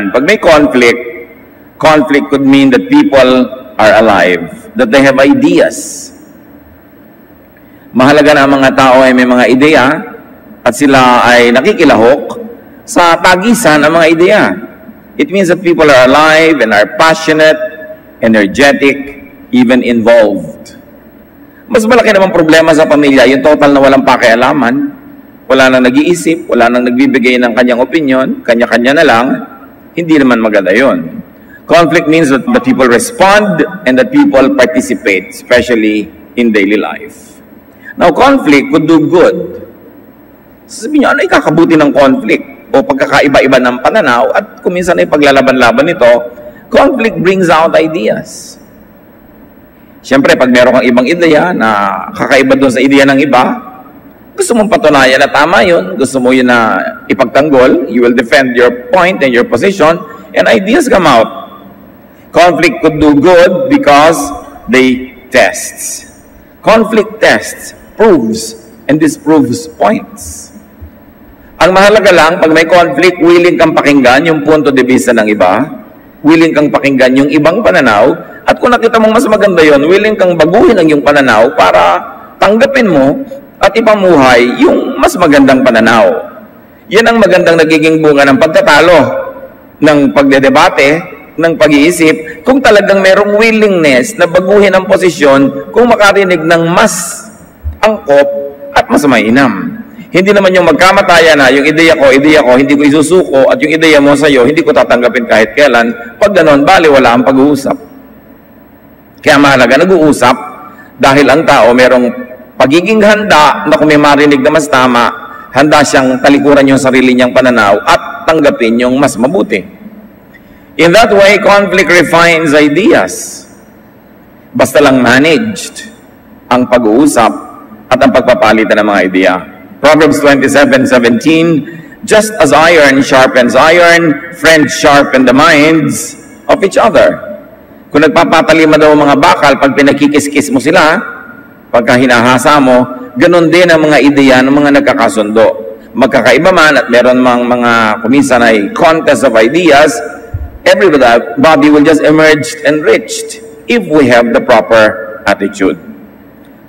Pag may conflict, conflict could mean that people are alive, that they have ideas. Mahalaga na ang mga tao ay may mga ideya at sila ay nakikilahok sa tagisan ng mga ideya. It means that people are alive and are passionate, energetic, even involved. Mas malaki naman problema sa pamilya, yung total na walang pakialaman, wala nang nag-iisip, wala nang nagbibigay ng kanyang opinion, kanya-kanya na lang, hindi naman maganda yun. Conflict means that the people respond and that people participate, especially in daily life. Now, conflict could do good. Sabihin niyo, ano ikakabuti ng conflict? O pagkakaiba-iba ng pananaw at kung minsan ay paglalaban-laban nito, conflict brings out ideas. Siyempre, pag meron kang ibang ideya na kakaiba doon sa ideya ng iba, gusto mong patunayan na tama yun, gusto mo yun na ipagtanggol, you will defend your point and your position, and ideas come out. Conflict could do good because they test. Conflict tests, proves, and disproves points. Ang mahalaga lang, pag may conflict, willing kang pakinggan yung punto de vista ng iba, willing kang pakinggan yung ibang pananaw, at kung nakita mong mas maganda yon, willing kang baguhin ang iyong pananaw para tanggapin mo at ipamuhay yung mas magandang pananaw. Yan ang magandang nagiging bunga ng pagtatalo, ng pagdedebate, ng pag-iisip, kung talagang merong willingness na baguhin ang posisyon kung makarinig ng mas angkop at mas mainam. Hindi naman yung magkamatayan na yung ideya ko, hindi ko isusuko at yung ideya mo sa'yo, hindi ko tatanggapin kahit kailan. Pag ganon, bali wala ang pag-uusap. Kaya mahalaga, nag-uusap dahil ang tao merong pagiging handa na kung may marinig na mas tama, handa siyang talikuran yung sarili niyang pananaw at tanggapin yung mas mabuti. In that way, conflict refines ideas. Basta lang managed ang pag-uusap at ang pagpapalitan ng mga ideya. Proverbs 27:17, just as iron sharpens iron, friends sharpen the minds of each other. Kung nagpapatalima daw mga bakal, pag pinakikis-kis mo sila, pagka hinahasa mo, ganun din ang mga ideya ng mga nagkakasundo. Magkakaiba man at meron mga kuminsan ay contest of ideas, everybody will just emerge enriched if we have the proper attitude.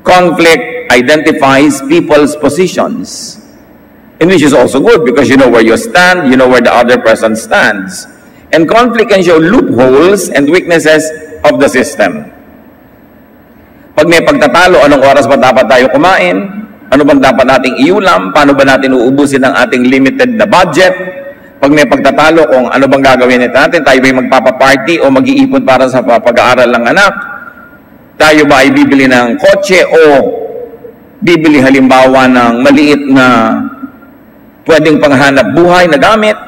Conflict identifies people's positions, and which is also good because you know where you stand, you know where the other person stands. And conflict can show loopholes and weaknesses of the system. Pag may pagtatalo, anong oras ba dapat tayo kumain? Ano bang dapat nating iulam? Paano ba natin uubusin ang ating limited na budget? Pag may pagtatalo, kung ano bang gagawin natin, tayo ba'y magpapaparty o mag-iipon para sa pag-aaral ng anak? Tayo ba ay bibili ng kotse o bibili halimbawa ng maliit na pwedeng panghanap buhay na gamit?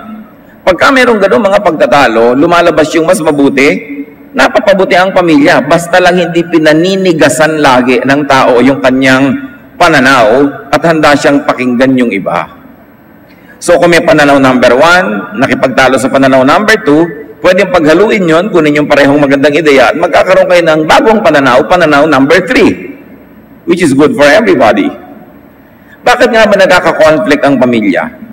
Pagka mayroong gano'ng mga pagtatalo, lumalabas yung mas mabuti, napapabuti ang pamilya. Basta lang hindi pinaninigasan lagi ng tao yung kanyang pananaw at handa siyang pakinggan yung iba. So kung may pananaw number 1, nakipagtalo sa pananaw number 2, pwedeng paghaluin yon, kunin yung parehong magandang ideya at magkakaroon kayo ng bagong pananaw number 3, which is good for everybody. Bakit nga ba nagkaka-conflict ang pamilya?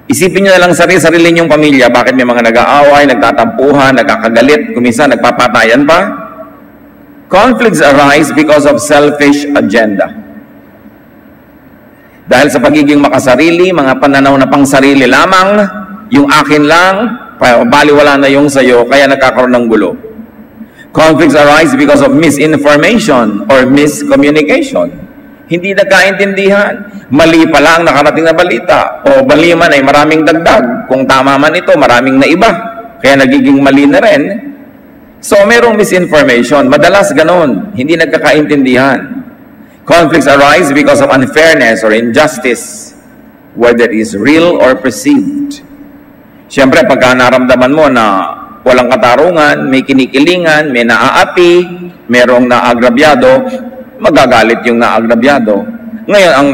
Isipin nyo na lang sarili ninyong pamilya, bakit may mga nag-aaway, nagtatampuhan, nagkakagalit, kuminsan nagpapatayan pa? Conflicts arise because of selfish agenda. Dahil sa pagiging makasarili, mga pananaw na pangsarili lamang, yung akin lang, baliwala na yung sayo, kaya nagkakaroon ng gulo. Conflicts arise because of misinformation or miscommunication. Hindi nagkaintindihan. Mali pala ang nakarating na balita. O mali man ay maraming dagdag. Kung tama man ito, maraming na iba. Kaya nagiging mali na rin. So, merong misinformation. Madalas ganon. Hindi nagkakaintindihan. Conflicts arise because of unfairness or injustice, whether it is real or perceived. Siyempre, pagka naramdaman mo na walang katarungan, may kinikilingan, may naaapi, merong naagrabyado, magagalit yung naagrabyado. Ngayon, ang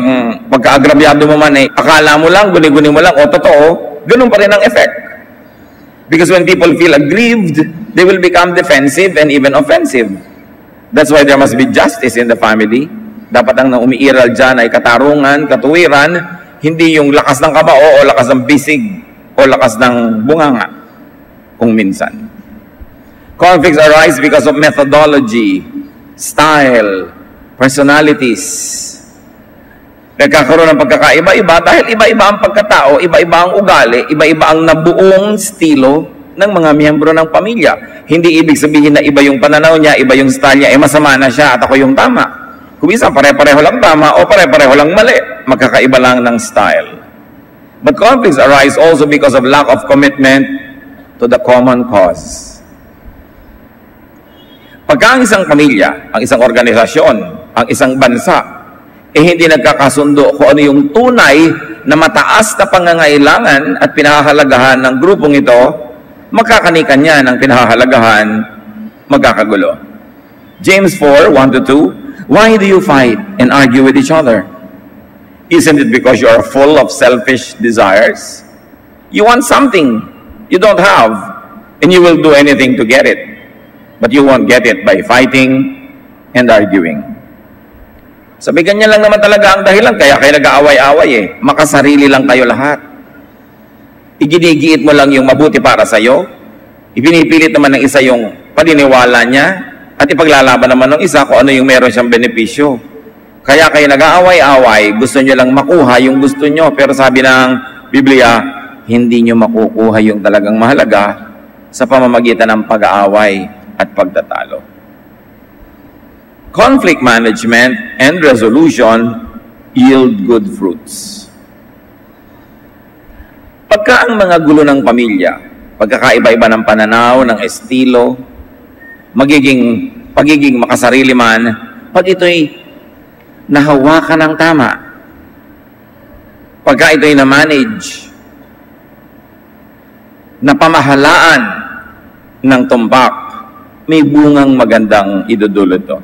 pagka-agrabyado mo man ay akala mo lang, guni-guni mo lang, o totoo, ganun pa rin ang effect. Because when people feel aggrieved, they will become defensive and even offensive. That's why there must be justice in the family. Dapat ang umiiral dyan ay katarungan, katuwiran, hindi yung lakas ng kabao o lakas ng bisig o lakas ng bunganga. kung minsan. Conflicts arise because of methodology, style, personalities. Nagkakaroon ng pagkakaiba-iba dahil iba-iba ang pagkatao, iba-iba ang ugali, iba-iba ang nabuong estilo ng mga miyembro ng pamilya. Hindi ibig sabihin na iba yung pananaw niya, iba yung style niya, masama na siya at ako yung tama. Kung isa, pare-pareho lang tama o pare-pareho lang mali. Magkakaiba lang ng style. But conflicts arise also because of lack of commitment to the common cause. Pagka ang isang pamilya, ang isang organisasyon, ang isang bansa, hindi nagkakasundo kung ano yung tunay na mataas na pangangailangan at pinahahalagahan ng grupong ito, magkakanikan ng pinahahalagahan, magkakagulo. James 4:1-2, why do you fight and argue with each other? Isn't it because you are full of selfish desires? You want something you don't have, and you will do anything to get it. But you won't get it by fighting and arguing. Sabi, ganyan lang naman talaga ang dahilan, kaya kayo nag-aaway-aaway eh. Makasarili lang kayo lahat. Iginigiit mo lang yung mabuti para sa'yo. Ipinipilit naman ng isa yung paniniwala niya at ipaglalaban naman ng isa kung ano yung meron siyang benepisyo. Kaya kayo nag-aaway-aaway, gusto nyo lang makuha yung gusto nyo. Pero sabi ng Biblia, hindi nyo makukuha yung talagang mahalaga sa pamamagitan ng pag-aaway at pagtatalo. Conflict management and resolution yield good fruits. Pagka ang mga gulo ng pamilya, pagkakaiba-iba ng pananaw, ng estilo, pagiging makasarili man, pag ito'y nahawakan ng tama, pagka ito'y na-manage, napamahalaan ng tumpak, may bungang magandang idudulot to.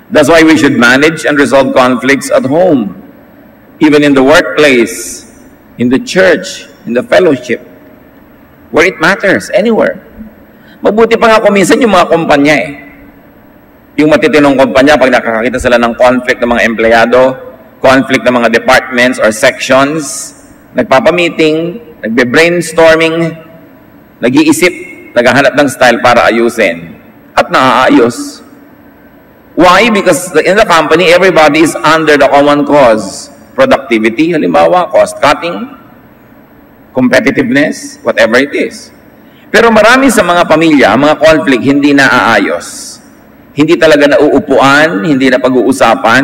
That's why we should manage and resolve conflicts at home, even in the workplace, in the church, in the fellowship, where it matters, anywhere. Mabuti pa nga kuminsan yung mga kumpanya eh. Yung matitinong kumpanya, pag nakakakita sila ng conflict ng mga empleyado, conflict ng mga departments or sections, nagpapamiting, nagbe-brainstorming, nag-iisip, naghahanap ng style para ayusin. At naaayos. Why? Because in the company, everybody is under the common cause. Productivity, halimbawa, cost cutting, competitiveness, whatever it is. Pero marami sa mga pamilya, mga conflict, hindi naaayos. Hindi talaga nauupuan, hindi na pag-uusapan.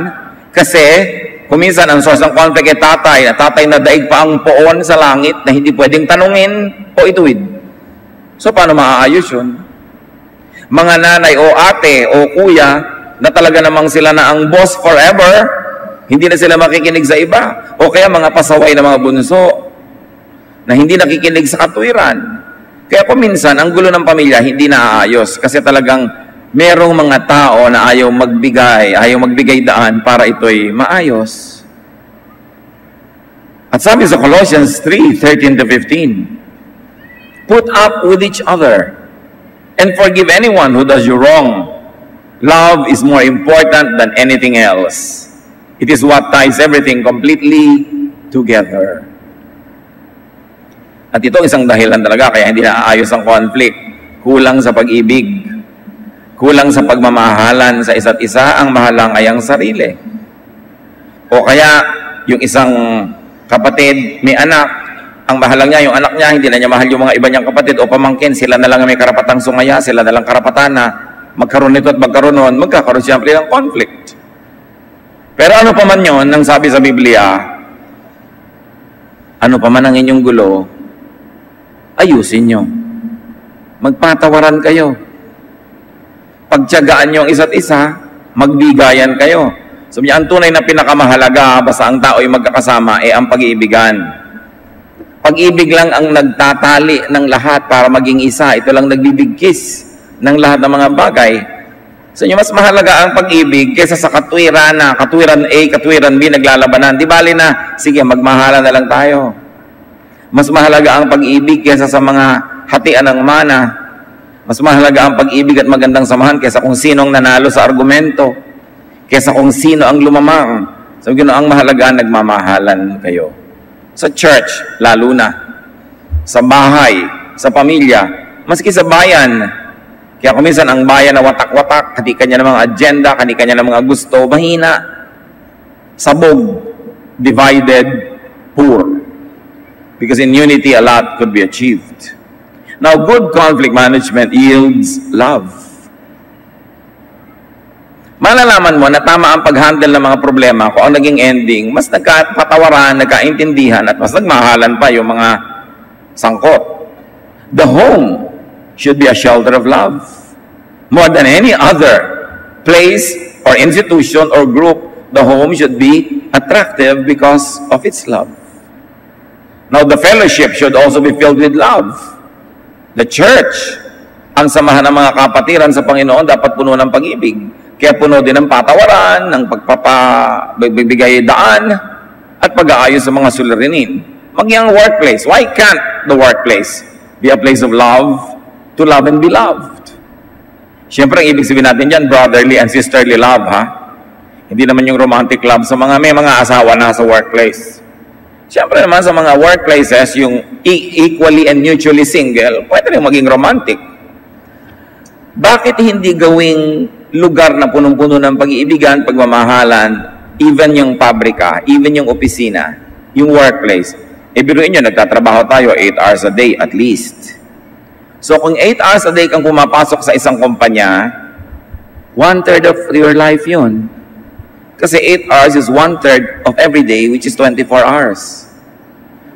Kasi, kuminsan ang source ng conflict ay tatay na daig pa ang poon sa langit na hindi pwedeng tanungin o ituwid. So, paano maaayos yun? Mga nanay o ate o kuya na talaga namang sila na ang boss forever, hindi na sila makikinig sa iba. O kaya mga pasaway na mga bunso na hindi nakikinig sa katwiran. Kaya kung minsan, ang gulo ng pamilya hindi naaayos kasi talagang merong mga tao na ayaw magbigay daan para ito'y maayos. At sabi sa Colossians 3:13-15, put up with each other and forgive anyone who does you wrong. Love is more important than anything else. It is what ties everything completely together. At ito isang dahilan talaga kaya hindi naaayos ang conflict. Kulang sa pag-ibig. Kulang sa pagmamahalan sa isa't isa, ang mahalang ay ang sarili. O kaya yung isang kapatid may anak, ang mahalang niya, yung anak niya, hindi na niya mahal yung mga iba niyang kapatid o pamangkin, sila na lang may karapatang sumaya, sila na lang karapatan na magkaroon nito at magkaroon noon, magkakaroon siyempre ng conflict. Pero ano pa man yun, nang sabi sa Biblia, ano pa man ang inyong gulo, ayusin nyo. Magpatawaran kayo. Pagtiyagaan nyo ang isa't isa, magbigayan kayo. Sabi niya, ang tunay na pinakamahalaga, basta ang tao ay magkakasama, ang pag-iibigan. Pag-ibig lang ang nagtatali ng lahat para maging isa. Ito lang nagbibigkis ng lahat ng mga bagay. Sa inyo, mas mahalaga ang pag-ibig kaysa sa katwiran na, katwiran A, katwiran B, naglalabanan. Di bali na, sige, magmahalan na lang tayo. Mas mahalaga ang pag-ibig kaysa sa mga hatian ng mana. Mas mahalaga ang pag-ibig at magandang samahan kaysa kung sinong nanalo sa argumento. Kaysa kung sino ang lumamang. Sabi ko, ang mahalaga, nagmamahalan kayo. Sa church, lalo na. Sa bahay, sa pamilya, Maski sa bayan. Kaya kuminsan ang bayan na watak-watak, kanya ng mga agenda, kanya ng mga gusto, mahina, sabog, divided, poor. Because in unity, a lot could be achieved. Now, good conflict management yields love. Malalaman mo na tama ang pag-handle ng mga problema kung ang naging ending, mas nagkapatawaran, nagkaintindihan, at mas nagmahalan pa yung mga sangkot. The home should be a shelter of love. More than any other place or institution or group, the home should be attractive because of its love. Now, the fellowship should also be filled with love. The church, ang samahan ng mga kapatiran sa Panginoon, dapat puno ng pag-ibig. Kaya puno din ng patawaran, ng pagbibigay daan, at pag-aayos sa mga suliranin. Maging ang workplace. Why can't the workplace be a place of love, to love and be loved? Siyempre, ang ibig sabihin natin dyan, brotherly and sisterly love, ha? Hindi naman yung romantic love sa may mga asawa na sa workplace. Siyempre naman sa mga workplaces, yung equally and mutually single, pwede rin maging romantic. Bakit hindi gawing lugar na punong-puno ng pag-iibigan, pagmamahalan, even yung pabrika, even yung opisina, yung workplace? Biruin nyo, nagtatrabaho tayo 8 hours a day at least. So kung 8 hours a day kang pumapasok sa isang kumpanya, 1/3 of your life yun. Kasi 8 hours is 1/3 of every day, which is 24 hours.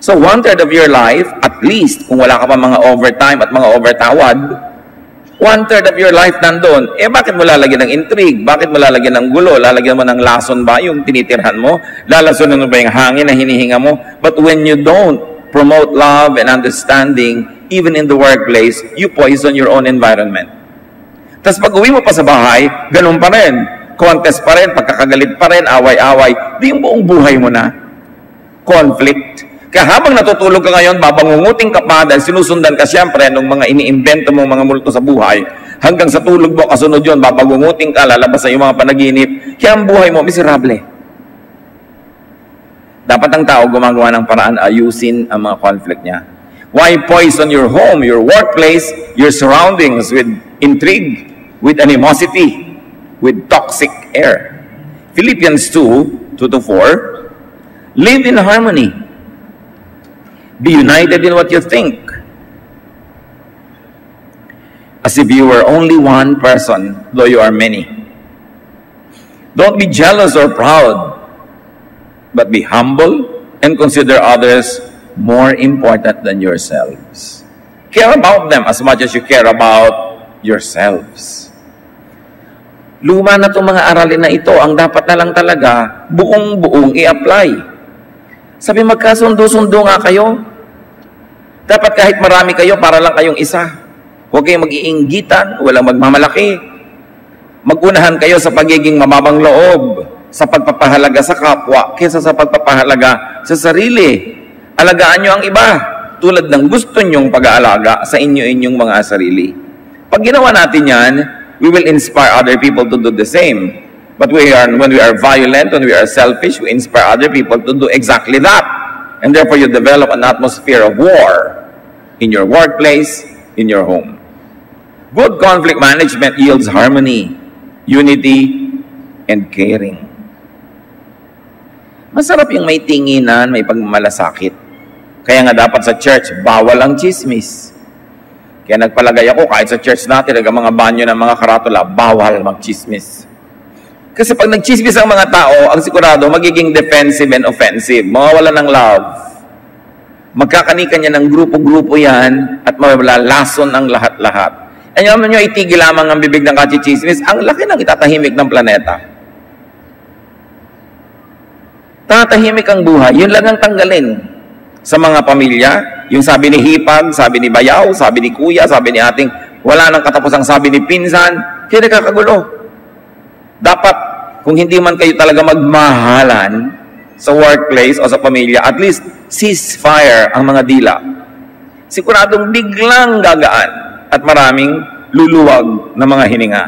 So 1/3 of your life, at least, kung wala ka pa mga overtime at mga overtawad, 1/3 of your life nandun. Bakit mo lalagyan ng intrigue? Bakit mo lalagyan ng gulo? Lalagyan mo ng lason ba yung tinitirhan mo? Lalasonan mo ba yung hangin na hinihinga mo? But when you don't promote love and understanding, even in the workplace, you poison your own environment. Tapos pag uwi mo pa sa bahay, ganun pa rin. Contest pa rin, pagkakagalit pa rin, away-away. Di yung buong buhay mo na. Conflict. Kaya habang natutulog ka ngayon, babangunguting ka pa dahil sinusundan ka siyempre ng mga iniimbento mong mga multo sa buhay. Hanggang sa tulog mo, kasunod yun, babangunguting ka, lalabas sa iyong mga panaginip. Kaya ang buhay mo, miserable. Dapat ang tao gumagawa ng paraan, ayusin ang mga conflict niya. Why poison your home, your workplace, your surroundings with intrigue, with animosity, with toxic air? Philippians 2:2-4, live in harmony. Be united in what you think, as if you were only one person, though you are many. Don't be jealous or proud, but be humble and consider others more important than yourselves. Care about them as much as you care about yourselves. Luma na itong mga aralin na ito, ang dapat na lang talaga, buong-buong i-apply. Sabi, magkasundo-sundo nga kayo. Dapat kahit marami kayo, para lang kayong isa. Huwag kayong mag-iinggitan, walang magmamalaki. Magunahan kayo sa pagiging mababang loob, sa pagpapahalaga sa kapwa, kaysa sa pagpapahalaga sa sarili. Alagaan nyo ang iba, tulad ng gusto nyong pag-aalaga sa inyo-inyong mga sarili. Pag ginawa natin yan, we will inspire other people to do the same. But when we are violent, when we are selfish, we inspire other people to do exactly that. And therefore, you develop an atmosphere of war in your workplace, in your home. Good conflict management yields harmony, unity, and caring. Masarap yung may tinginan, may pagmamalasakit. Kaya nga dapat sa church, bawal ang chismis. Kaya nagpalagay ako, kahit sa church natin, mga banyo ng mga karatula, bawal mag-chismis. Kasi pag nag-chismis ang mga tao, ang sigurado, magiging defensive and offensive. Mawawala ng love. Magkakanika niya ng grupo-grupo yan at mawawalason ang lahat-lahat. E naman nyo, itigil lamang ang bibig ng kachichismis, ang laki ng itatahimik ng planeta. Tatahimik ang buhay, yun lang ang tanggalin. Sa mga pamilya, yung sabi ni Hipag, sabi ni Bayaw, sabi ni Kuya, sabi ni Ating, wala nang katapos ang sabi ni Pinsan, kaya nakakagulo. Dapat, kung hindi man kayo talaga magmahalan sa workplace o sa pamilya, at least ceasefire ang mga dila. Siguradong biglang gagaan at maraming luluwag na mga hininga.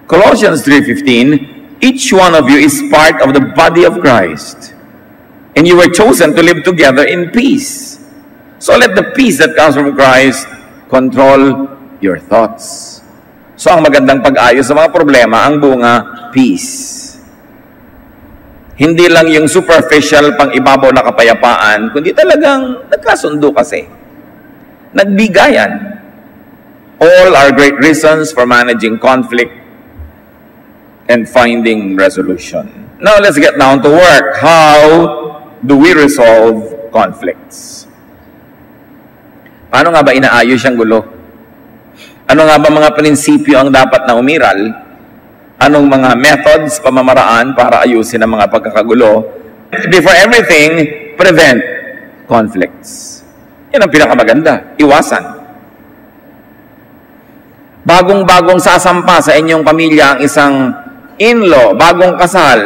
Colossians 3:15, each one of you is part of the body of Christ, and you were chosen to live together in peace. So let the peace that comes from Christ Control your thoughts. So ang magandang pag-ayos sa mga problema, ang bunga, peace. Hindi lang yung superficial pang ibabaw na kapayapaan, kundi talagang nagkasundo kasi. Nagbigayan. All are great reasons for managing conflict and finding resolution. Now let's get down to work. How do we resolve conflicts? Paano nga ba inaayos yung gulo? Ano nga ba mga prinsipyo ang dapat na umiral? Anong mga methods, pamamaraan para ayusin ang mga pagkakagulo? Before everything, prevent conflicts. Yan ang pinakamaganda. Iwasan. Bagong-bagong sasampa sa inyong pamilya ang isang in-law, bagong kasal,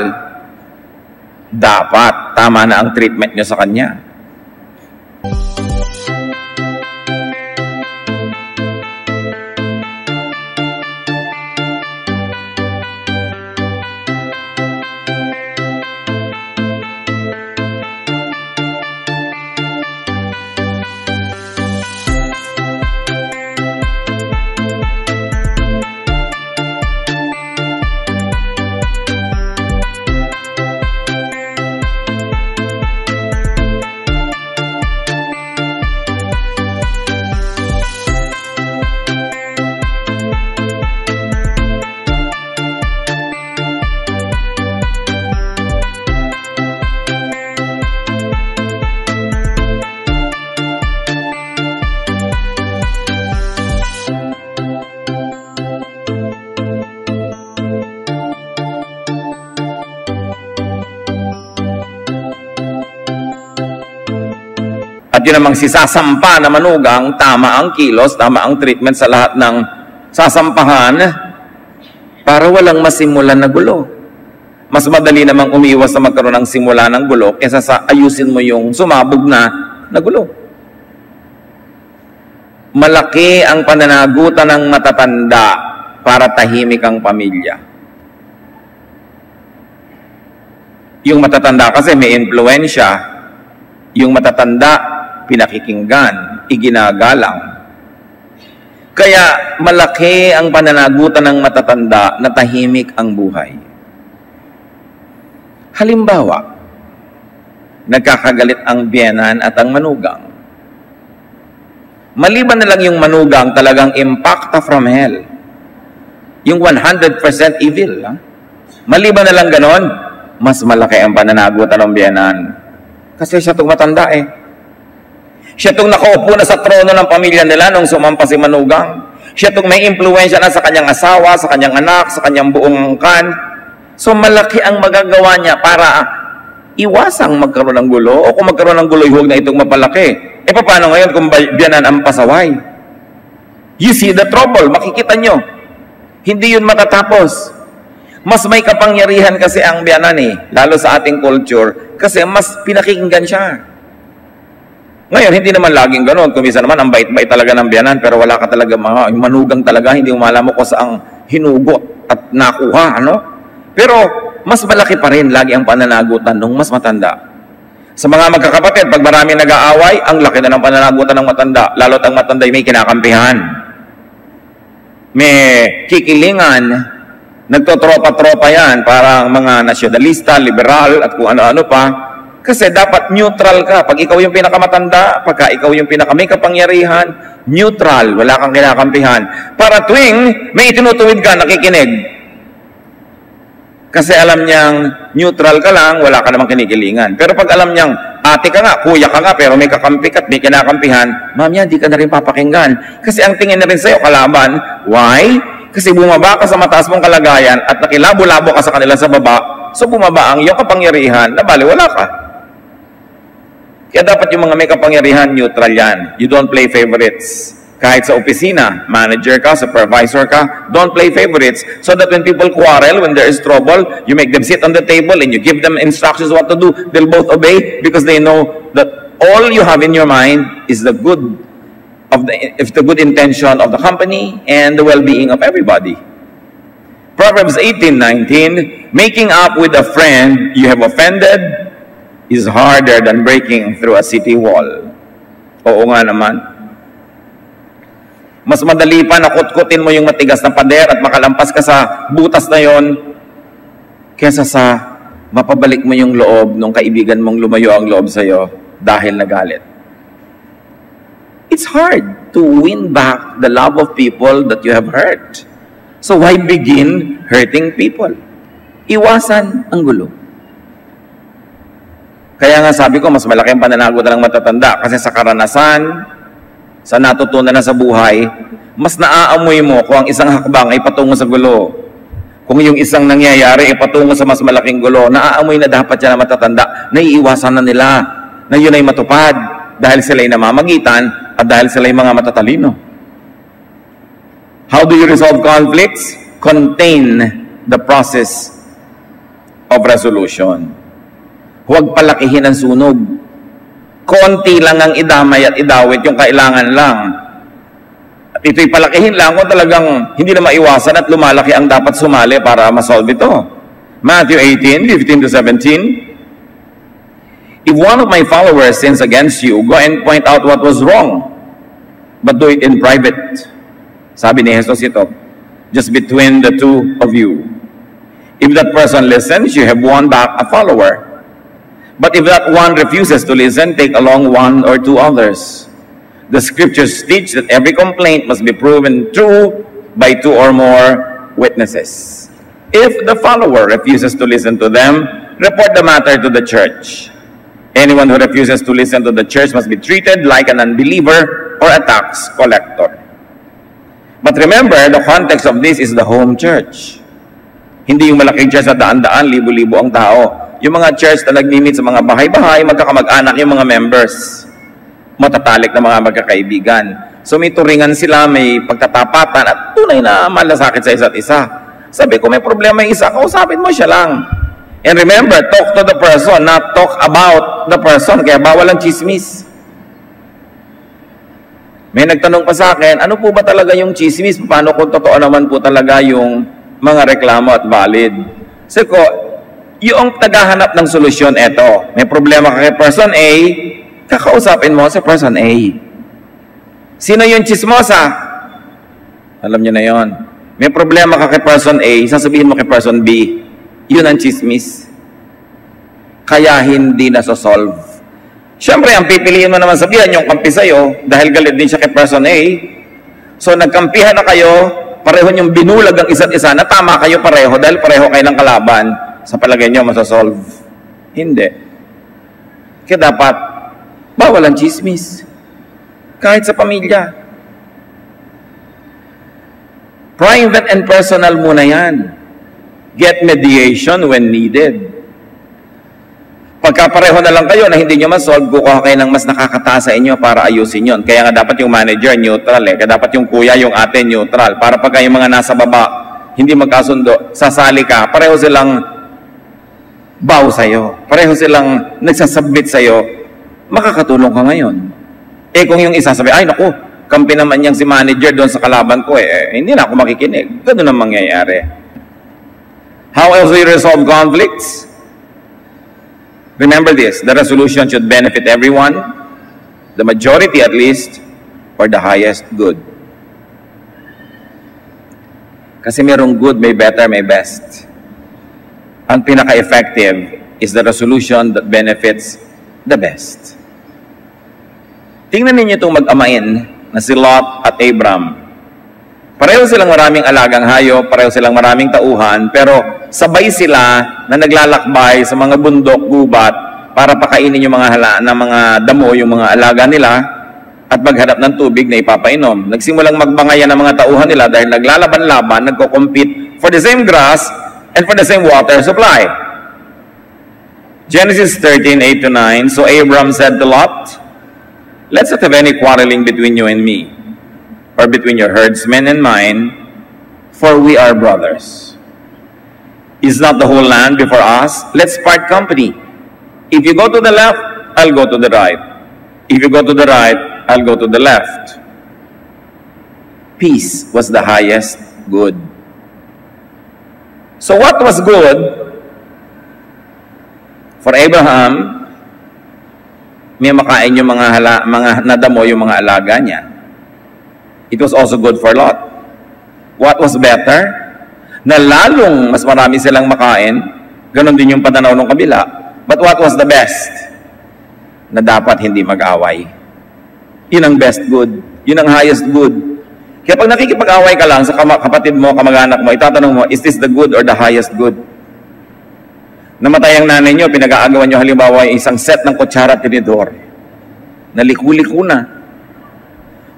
dapat tama na ang treatment nyo sa kanya. At yun namang si sasampa na manugang, tama ang kilos, tama ang treatment sa lahat ng sasampahan para walang masimulan na gulo. Mas madali namang umiwas na magkaroon ng simula ng gulo kaysa sa ayusin mo yung sumabog na gulo. Malaki ang pananagutan ng matatanda para tahimik ang pamilya. Yung matatanda kasi may impluensya. Yung matatanda, pinakikinggan, iginagalang. Kaya malaki ang pananagutan ng matatanda na tahimik ang buhay. Halimbawa, nagkakagalit ang biyenan at ang manugang. Maliban na lang yung manugang, talagang impacta from hell. Yung 100% evil. Maliban na lang ganon, mas malaki ang pananagutan ng biyenan. Kasi siya itong matanda Siya itong nakaupo na sa trono ng pamilya nila nung sumampa si manugang. Siya itong may impluensya na sa kanyang asawa, sa kanyang anak, sa kanyang buong angkan. So malaki ang magagawa niya para iwasang magkaroon ng gulo. O kung magkaroon ng gulo, huwag na itong mapalaki. Paano ngayon kung biyanan ang pasaway? You see the trouble, makikita nyo. Hindi yun matatapos. Mas may kapangyarihan kasi ang biyanan lalo sa ating culture, kasi mas pinakikinggan siya. Ngayon, hindi naman laging ganoon. Kumisa naman, ang bait-bait talaga ng biyanan, pero wala ka talaga, manugang talaga, hindi mo alam mo kung saang hinugot at nakuha, Pero, mas malaki pa rin lagi ang pananagutan nung mas matanda. Sa mga magkakapatid, pag marami nag-aaway, ang laki na ng pananagutan ng matanda, lalo't ang matanda may kinakampihan. May kikilingan, nagtotropa-tropa yan, parang mga nasyonalista, liberal, at kung ano-ano pa. Kasi dapat neutral ka. Pag ikaw yung pinakamatanda, pagka ikaw yung pinakamay kapangyarihan, neutral, wala kang kinakampihan. Para tuwing may itinutuwid ka, nakikinig. Kasi alam niyang neutral ka lang, wala ka namang kinikilingan. Pero pag alam niyang ate ka nga, kuya ka nga, pero may kakampi ka at may kinakampihan, ma'am yan, di ka na rin papakinggan. Kasi ang tingin na rin sa'yo, kalaban. Why? Kasi bumaba ka sa mataas mong kalagayan at nakilabo-labo ka sa kanila sa baba, so bumaba ang iyong kapangyarihan, na bali wala ka. Kaya dapat yung mga may kapangyarihan, neutral yan. You don't play favorites. Kahit sa opisina, manager ka, supervisor ka, don't play favorites. So that when people quarrel, when there is trouble, you make them sit on the table and you give them instructions what to do. They'll both obey because they know that all you have in your mind is the good intention of the company and the well-being of everybody. Proverbs 18:19, making up with a friend you have offended is harder than breaking through a city wall. Oo nga naman. Mas madali pa na kutkutin mo yung matigas na pader at makalampas ka sa butas na yon kesa sa mapabalik mo yung loob nung kaibigan mong lumayo ang loob sa'yo dahil nagalit. It's hard to win back the love of people that you have hurt. So why begin hurting people? Iwasan ang gulo. Kaya nga sabi ko, mas malaki ang pananagot ng matatanda kasi sa karanasan, sa natutunan na sa buhay, mas naaamoy mo kung ang isang hakbang ay patungo sa gulo. Kung yung isang nangyayari ay patungo sa mas malaking gulo, naaamoy na dapat yan na matatanda, naiiwasan na nila na yun ay matupad dahil sila ay namamagitan at dahil sila ay mga matatalino. How do you resolve conflicts? Contain the process of resolution. Huwag palakihin ang sunog. Konti lang ang idamay at idawit yung kailangan lang. At ito'y palakihin lang kung talagang hindi na maiwasan at lumalaki ang dapat sumali para masolve ito. Matthew 18:15-17. If one of my followers sins against you, go and point out what was wrong, but do it in private. Sabi ni Jesus ito, just between the two of you. If that person listens, you have won back a follower. But if that one refuses to listen, take along one or two others. The scriptures teach that every complaint must be proven true by two or more witnesses. If the follower refuses to listen to them, report the matter to the church. Anyone who refuses to listen to the church must be treated like an unbeliever or a tax collector. But remember, the context of this is the home church. Hindi yung malaking church na daan-daan, libo-libo ang tao. Yung mga church na nag-meet sa mga bahay-bahay, magkakamag-anak yung mga members. Matatalik na mga magkakaibigan. So may turingan sila, may pagtatapatan, at tunay na malasakit sa isa't isa. Sabi ko, may problema yung isa, kausapin mo siya lang. And remember, talk to the person, not talk about the person. Kaya bawal ang chismis. May nagtanong pa sa akin, ano po ba talaga yung chismis? Paano kung totoo naman po talaga yung mga reklamo at valid? Sabi ko, yung tagahanap ng solusyon, eto, may problema ka kay person A, kakausapin mo sa person A. Sino yung chismosa? Alam niyo na yon. May problema ka kay person A, sasabihin mo kay person B, yun ang chismis. Kaya hindi nasosolve. Siyempre, ang pipiliin mo naman sabihan yung kampi sa'yo, dahil galit din siya kay person A. So, nagkampihan na kayo, pareho niyong binulag ang isa't isa, na tama kayo pareho, dahil pareho kayo ng kalaban. Sa palagay nyo, masasolve. Hindi. Kaya dapat, bawal ang chismis. Kahit sa pamilya. Private and personal muna yan. Get mediation when needed. Pagka pareho na lang kayo na hindi nyo masolve, kukuha kayo ng mas nakakataas sa inyo para ayusin yon. Kaya nga dapat yung manager neutral eh. Kaya dapat yung kuya, yung ate neutral. Para pagka yung mga nasa baba, hindi magkasundo, sasali ka, pareho silang bow sa'yo. Pareho silang nagsasubmit sa'yo, makakatulong ka ngayon. Eh kung yung isa sabi, ay naku, kampi naman niyang si manager doon sa kalaban ko hindi na ako makikinig. Ganun ang mangyayari. How else do you resolve conflicts? Remember this, the resolution should benefit everyone, the majority at least, for the highest good. Kasi merong good, may better, may best. Ang pinaka-effective is the resolution that benefits the best. Tingnan ninyo itong mag-amain na si Lot at Abram. Pareho silang maraming alagang hayop, pareho silang maraming tauhan, pero sabay sila na naglalakbay sa mga bundok, gubat, para pakainin yung mga damo, yung mga alaga nila, at maghanap ng tubig na ipapainom. Nagsimulang magbangayan ng mga tauhan nila dahil naglalaban-laban, nagko-compete for the same grass and for the same water supply. Genesis 13:8-9. So Abram said to Lot, let's not have any quarreling between you and me, or between your herdsmen and mine, for we are brothers. Is not the whole land before us? Let's part company. If you go to the left, I'll go to the right. If you go to the right, I'll go to the left. Peace was the highest good. So what was good for Abraham? May makain yung mga nadamo yung mga alaga niya. it was also good for Lot. What was better? Na lalong mas marami silang makain, ganon din yung pananaw ng kabila. But what was the best? Na dapat hindi mag-away. Yun ang best good. Yun ang highest good. Kaya pag nakikipag-away ka lang sa kapatid mo, kamag-anak mo, itatanong mo, is this the good or the highest good? Namatay ang nanay nyo, pinag-aagawan nyo halimbawa isang set ng kutsara at tinidor. Naliku-liku na.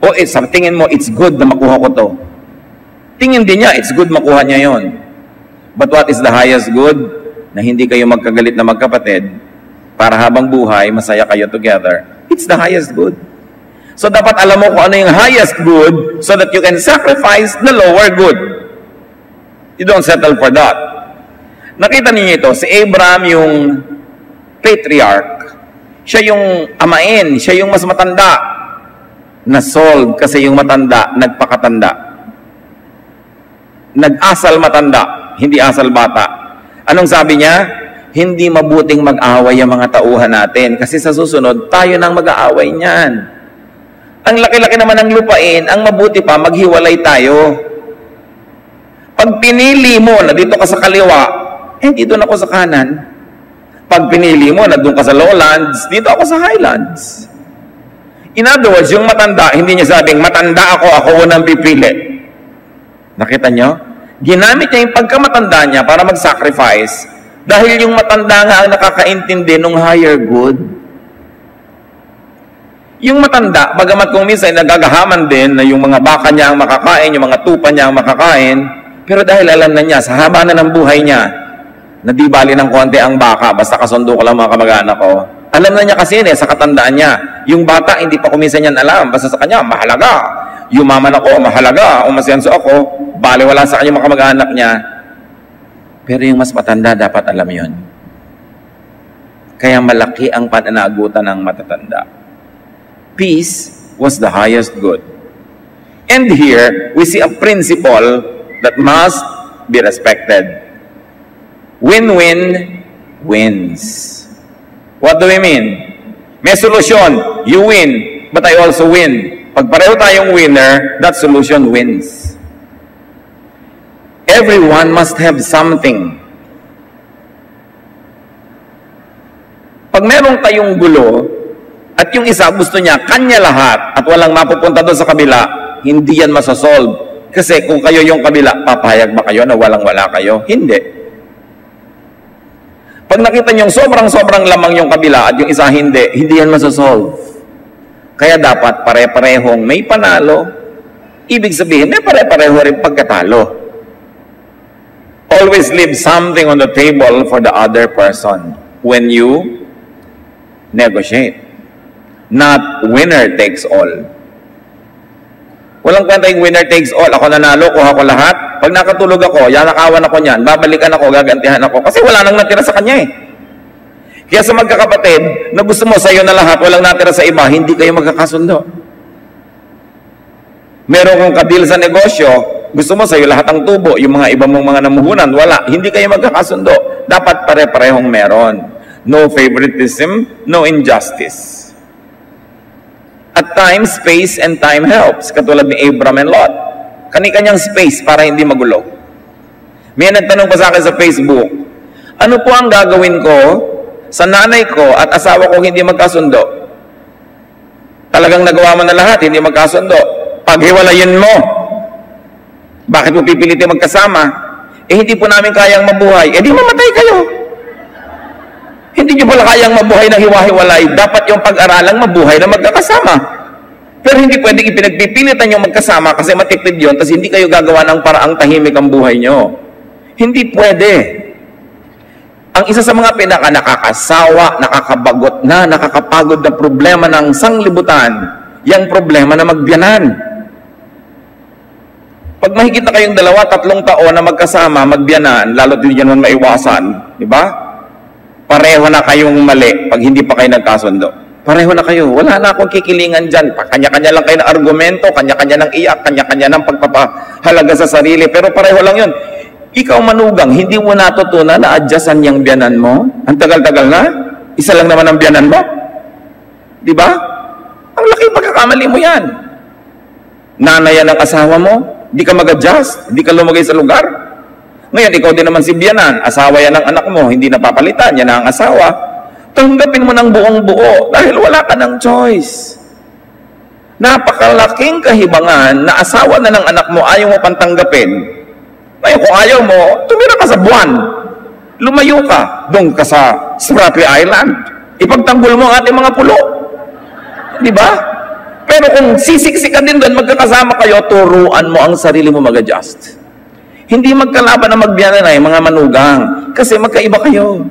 O sa tingin mo, it's good na makuha ko to. Tingin din niya, it's good makuha niya yon. But what is the highest good? Na hindi kayo magkagalit na magkapatid para habang buhay, masaya kayo together. It's the highest good. So dapat alam mo kung ano yung highest good so that you can sacrifice the lower good. You don't settle for that. Nakita niyo ito, si Abraham yung patriarch. Siya yung amain, siya yung mas matanda. Na-solve kasi yung matanda, nagpakatanda. Nag-asal matanda, hindi asal bata. Anong sabi niya? Hindi mabuting mag-away ang mga tauhan natin kasi sa susunod, tayo nang mag-aaway niyan. Ang laki-laki naman ng lupain, ang mabuti pa, maghiwalay tayo. Pag pinili mo na dito ka sa kaliwa, dito na ako sa kanan. Pag pinili mo na doon ka sa lowlands, dito ako sa highlands. In other words, yung matanda, hindi niya sabing, matanda ako unang pipili. Nakita nyo? Ginamit niya yung pagkamatanda niya para mag-sacrifice dahil yung matanda nga ang nakakaintindi ng higher good. Yung matanda, bagamat kung minsan nagagahaman din na yung mga baka niya ang makakain, yung mga tupa niya ang makakain, pero dahil alam na niya, sa haba na ng buhay niya, na di bali ng konti ang baka, basta kasundo ko lang mga kamag-anak ko. Alam na niya kasi sa katandaan niya, yung bata hindi pa kuminsan yan alam, basta sa kanya, mahalaga. Yumaman ako, mahalaga, umasyanso ako, bali wala sa kanya mga kamag-anak niya. Pero yung mas matanda, dapat alam yun. Kaya malaki ang pananagutan ng matatanda. Peace was the highest good. And here, we see a principle that must be respected. Win-win wins. What do we mean? May solusyon, you win, but I also win. Pag pareho tayong winner, that solution wins. Everyone must have something. Pag meron tayong gulo, at yung isa gusto niya, kanya lahat, at walang mapupunta doon sa kabila, hindi yan masasolve. Kasi kung kayo yung kabila, papayag ba kayo na walang-wala kayo? Hindi. Pag nakita niyong sobrang-sobrang lamang yung kabila at yung isa hindi yan masasolve. Kaya dapat pare-parehong may panalo. Ibig sabihin, may pare-pareho rin pagkatalo. Always leave something on the table for the other person when you negotiate. Not winner takes all. Walang kwenta yung winner takes all. Ako nanalo, kuha ko lahat. Pag nakatulog ako, yanakawan ako niyan, babalikan ako, gagantihan ako. Kasi wala nang natira sa kanya eh. Kaya sa magkakapatid, na gusto mo sa'yo na lahat, walang natira sa iba, hindi kayo magkakasundo. Meron kong kadil sa negosyo, gusto mo sa'yo lahat ang tubo, yung mga iba mong mga namuhunan, wala, hindi kayo magkakasundo. Dapat pare-parehong meron. No favoritism, no injustice. At times, space and time helps, katulad ni Abraham and Lot. Kani-kanyang space para hindi magulo. May nagtanong pa sa akin sa Facebook, ano po ang gagawin ko sa nanay ko at asawa ko hindi magkasundo? Talagang nagawa mo na lahat, hindi magkasundo. Paghiwalayin mo. Bakit mo pipilitin magkasama? Hindi po namin kayang mabuhay. Di mamatay kayo. Hindi nyo pala kayang mabuhay ng hiwa-hiwalay. Dapat yung pag-aralang mabuhay na magkakasama. Pero hindi pwedeng ipinagpipilitan yung magkasama kasi matipid yun, tapos hindi kayo gagawa ng paraang tahimik ang buhay nyo. Hindi pwede. Ang isa sa mga pinaka-nakakasawa, nakakabagot na, nakakapagod na problema ng sanglibutan, yung problema na magbiyanan. Pag mahigit na kayong 2-3 taon na magkasama, magbiyanan, lalo't hindi naman maiwasan, di ba? Pareho na kayong mali pag hindi pa kayo nagkasundo. Pareho na kayo. Wala na akong kikilingan dyan. Kanya-kanya lang kayo ng argumento, kanya-kanya ng iyak, kanya-kanya ng pagpapahalaga sa sarili. Pero pareho lang yun. Ikaw manugang, hindi mo natutunan na adjustan yung biyanan mo? Ang tagal-tagal na? Isa lang naman ang biyanan mo? Di ba? Ang laki pagkakamali mo yan. Nanay yan ang asawa mo, di ka mag-adjust, di ka lumagay sa lugar. Ngayon, ikaw din naman si biyanan, asawa yan ng anak mo, hindi napapalitan, yan ang asawa. Tanggapin mo ng buong buo dahil wala ka ng choice. Napakalaking kahibangan na asawa na ng anak mo, ayaw mo pantanggapin. Ngayon, kung ayaw mo, tumira ka sa buwan. Lumayo ka, doon ka sa Spratly Island. Ipagtanggol mo ang ating mga pulo. Di ba? Pero kung sisiksik ka din doon, magkakasama kayo, turuan mo ang sarili mo mag-adjust. Hindi magkalaban na magbiyanan ay mga manugang, kasi magkaiba kayo.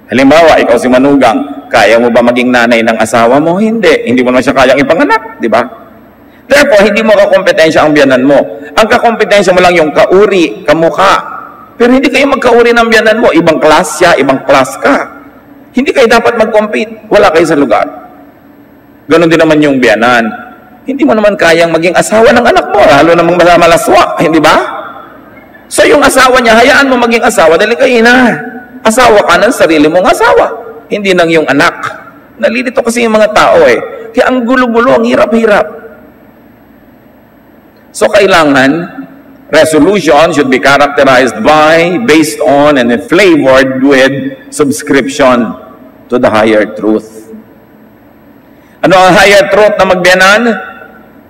Halimbawa, ikaw si manugang, kaya mo ba maging nanay ng asawa mo? Hindi. Hindi mo naman siya kayang ipanganak, di ba? Therefore, hindi mo kakompetensya ang biyanan mo. Ang kakompetensya mo lang yung kauri, kamukha. Pero hindi kayo magkauri ng biyanan mo. Ibang class siya, ibang class ka. Hindi kayo dapat mag-compete. Wala kayo sa lugar. Ganon din naman yung biyanan. Hindi mo naman kayang maging asawa ng anak mo, lalo namang malaswa, hindi ba? So yung asawa niya, hayaan mo maging asawa dahil kayo na. Asawa ka ng sarili mong asawa, hindi nang yung anak. Nalilito kasi yung mga tao eh. Kaya ang gulo-gulo, ang hirap-hirap. So kailangan, resolution should be characterized by, based on, and flavored with subscription to the higher truth. Ano ang higher truth na magbiyanan?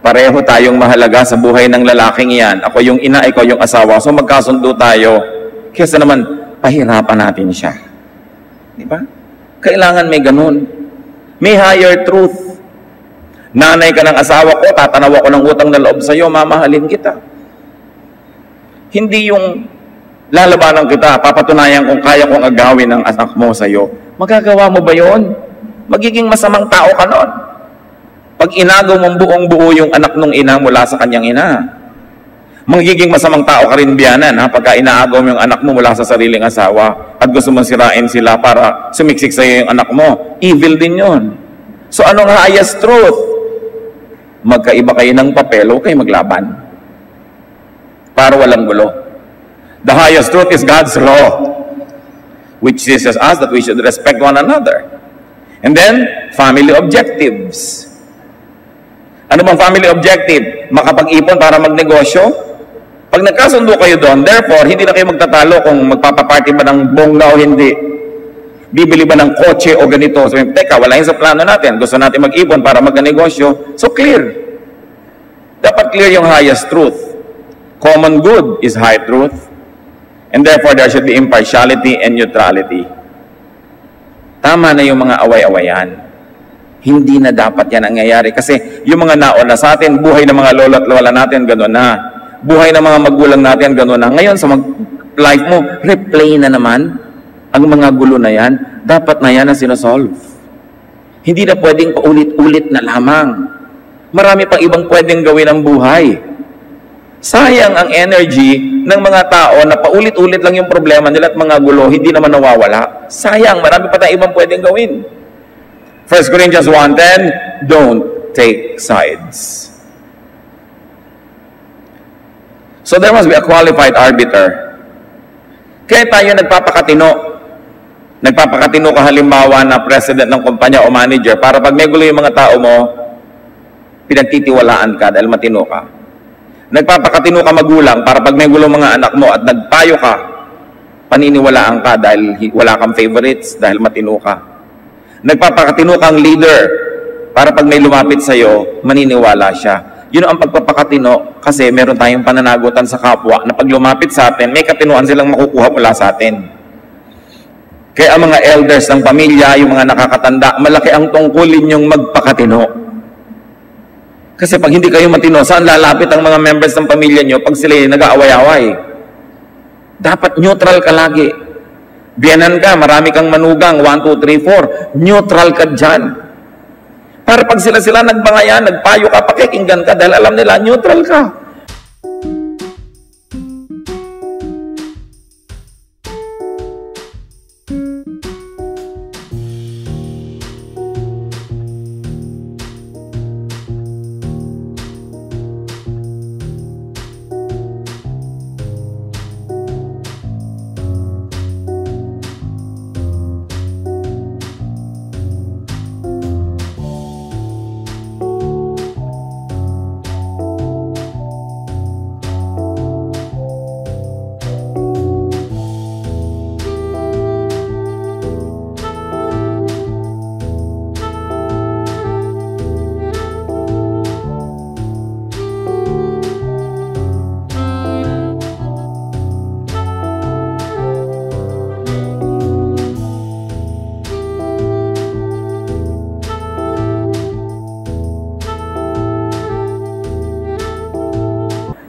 Pareho tayong mahalaga sa buhay ng lalaking iyan. Ako yung ina, ikaw yung asawa. So magkasundo tayo. Kesa naman, pahirapan natin siya. Di ba? Kailangan may ganun. May higher truth. Nanay ka ng asawa ko, tatanaw ako ng utang na loob sa'yo, mamahalin kita. Hindi yung lalabanan kita, papatunayan kung kaya kong agawin ang anak mo sa'yo. Magagawa mo ba yon? Magiging masamang tao ka nun. Pag inagaw mong buong buo yung anak ng ina mula sa kanyang ina, magiging masamang tao ka rin biyanan ha? Pagka inaagaw mo yung anak mo mula sa sariling asawa at gusto mong sirain sila para sumiksik sa'yo yung anak mo, evil din yon. So anong highest truth? Magkaiba kayo ng papel, huwag kayo maglaban. Para walang gulo. The highest truth is God's law, which teaches us that we should respect one another. And then, family objectives. Ano bang family objective? Makapag-ipon para magnegosyo? Pag nagkasundo kayo doon, therefore, hindi na kayo magtatalo kung magpapaparty ba ng bongga o hindi. Bibili ba ng kotse o ganito? So, teka, wala yun sa plano natin. Gusto natin mag-ipon para magnegosyo. So, clear. Dapat clear yung highest truth. Common good is high truth. And therefore, there should be impartiality and neutrality. Tama na yung mga away-awayan. Hindi na dapat yan ang nangyayari. Kasi yung mga nauna sa atin, buhay ng mga lola at lola natin, gano'n na. Buhay ng mga magulang natin, gano'n na. Ngayon, sa life mo, replay na naman ang mga gulo na yan. Dapat na yan ang sinosolve. Hindi na pwedeng paulit-ulit na lamang. Marami pang ibang pwedeng gawin ang buhay. Sayang ang energy ng mga tao na paulit-ulit lang yung problema nila at mga gulo, hindi naman nawawala. Sayang, marami pa tayong ibang pwedeng gawin. 1 Corinthians 1:10, don't take sides. So there must be a qualified arbiter. Kaya tayo nagpapakatino. Nagpapakatino ka halimbawa na president ng kumpanya o manager para pag may gulo yung mga tao mo, pinagtitiwalaan ka dahil matino ka. Nagpapakatino ka magulang para pag may gulo mga anak mo at nagpayo ka, paniniwalaan ka dahil wala kang favorites, dahil matino ka. Nagpapakatino kang leader para pag may lumapit sa'yo, maniniwala siya. Yun ang pagpapakatino kasi meron tayong pananagutan sa kapwa na pag lumapit sa atin, may katinuan silang makukuha mula sa atin. Kaya ang mga elders ng pamilya, yung mga nakakatanda, malaki ang tungkulin yung magpakatino. Kasi pag hindi kayo matino, saan lalapit ang mga members ng pamilya nyo pag sila nag-aaway-away? Dapat neutral ka lagi. Biyanan ka, marami kang manugang, 1, 2, 3, 4. Neutral ka dyan. Para pag sila nagbangayan, nagpayo ka, pakikinggan ka dahil alam nila, neutral ka.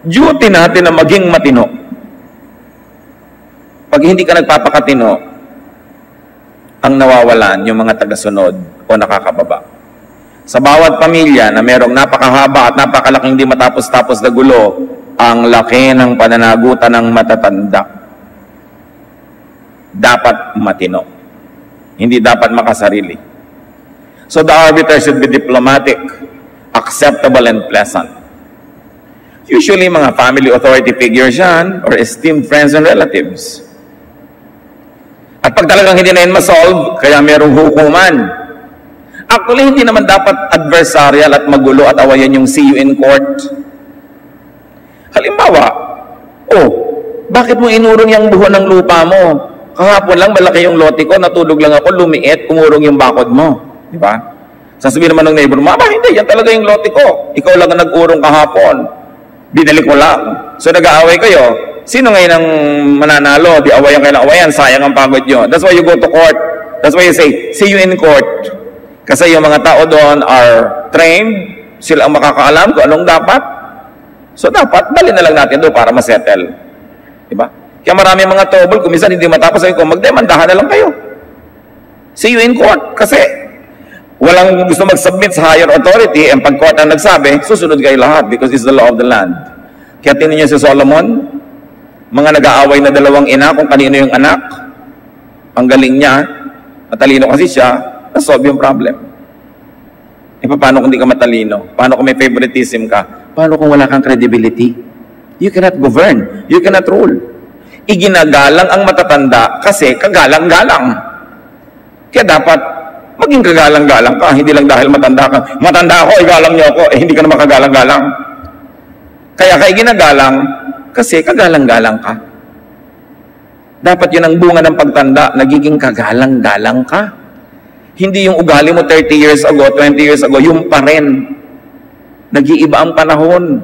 Duty natin na maging matino. Pag hindi ka nagpapakatino, ang nawawalan yung mga tagasunod o nakakababa. Sa bawat pamilya na merong napakahaba at napakalaking di matapos-tapos na gulo, ang laki ng pananagutan ng matatanda. Dapat matino. Hindi dapat makasarili. So the arbiter should be diplomatic, acceptable, and pleasant. Usually, mga family authority figures yan or esteemed friends and relatives. At pag talagang hindi na yun masolve, kaya merong hukuman. Actually, hindi naman dapat adversarial at magulo at awayan yung see you in court. Halimbawa, bakit mo inurong yung buho ng lupa mo? Kahapon lang, malaki yung lote ko, natulog lang ako, lumiit, umurong yung bakod mo. Di ba? Sasabihin naman ng neighbor mo, hindi, yan talaga yung lote ko. Ikaw lang ang nag-urong kahapon. Binalik ko lang. So nag-aaway kayo. Sino ngayon ang mananalo? Di awayan kayo ng awayan, sayang ang pagod nyo. That's why you go to court. That's why you say, see you in court. Kasi yung mga tao doon are trained, sila ang makakaalam kung anong dapat. So dapat, dali na lang natin doon para masettle. Diba? Kaya marami mga trouble, kung minsan hindi matapos, sabi ko, magdemandahan na lang kayo. See you in court. Kasi walang gusto mag-submit sa higher authority, and pag court ang nagsabi, susunod kayo lahat because it's the law of the land. Kaya tinan niyo si Solomon, mga nag-aaway na dalawang ina kung kanino yung anak, ang galing niya, matalino kasi siya, na-solve yung problem. Paano kung di ka matalino? Paano kung may favoritism ka? Paano kung wala kang credibility? You cannot govern. You cannot rule. Iginagalang ang matatanda kasi kagalang-galang. Kaya dapat maging kagalang-galang ka, hindi lang dahil matanda ka. Matanda ako, igalang niyo ako, hindi ka naman kagalang-galang. Kaya ka iginagalang kasi kagalang-galang ka. Dapat yun ang bunga ng pagtanda, nagiging kagalang-galang ka. Hindi yung ugali mo 30 years ago, 20 years ago, yung pa rin. Nag-iiba ang panahon.